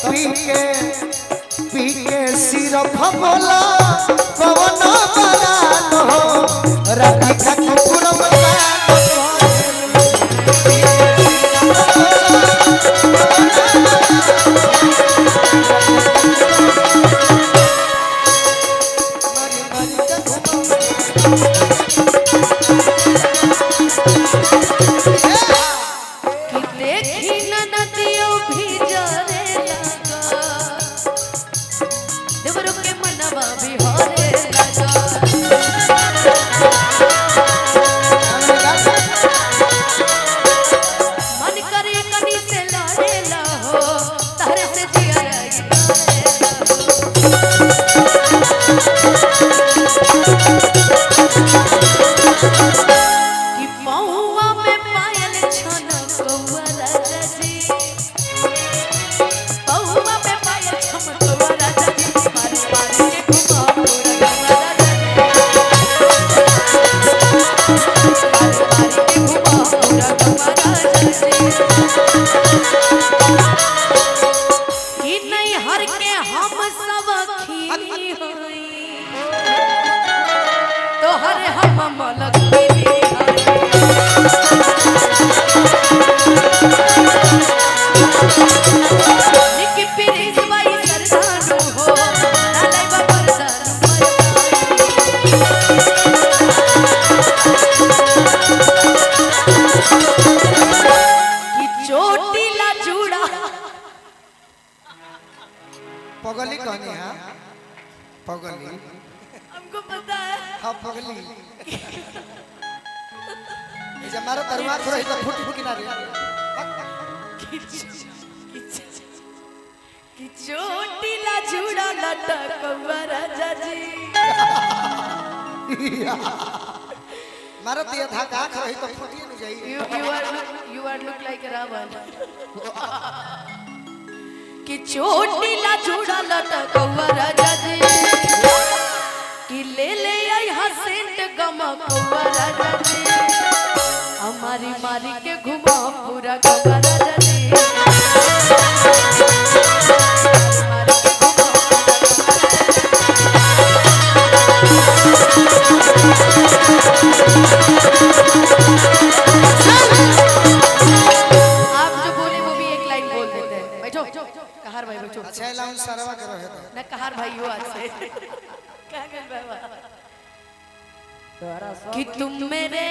पी के सिरफ बोला पवन बरान हो राती का कुकुर पगली कहनी है पगली हमको पता है। हाँ पगली ये जब मारो तलवार थोड़ा इतना फुट फुट किनारे कि चोटीला जुड़ा लटकवा राजा जी मारो दिया था का रही तो फुटिए न जाई you are look like a Ravan कि चोटीला जुड़ा लटकवा राजा जी कि ले आई हसेंट गमकवा राजा जी हमारी मारी के घुमा पूरा गवा राजा जी आप जो बोले वो भी एक लाइन बोल देते हैं। बैठो कहार भाई बैठो। अच्छा लाउन सरवा करो है ना कहार भाई हो आज से क्या कर बाबा कि तुम मेरे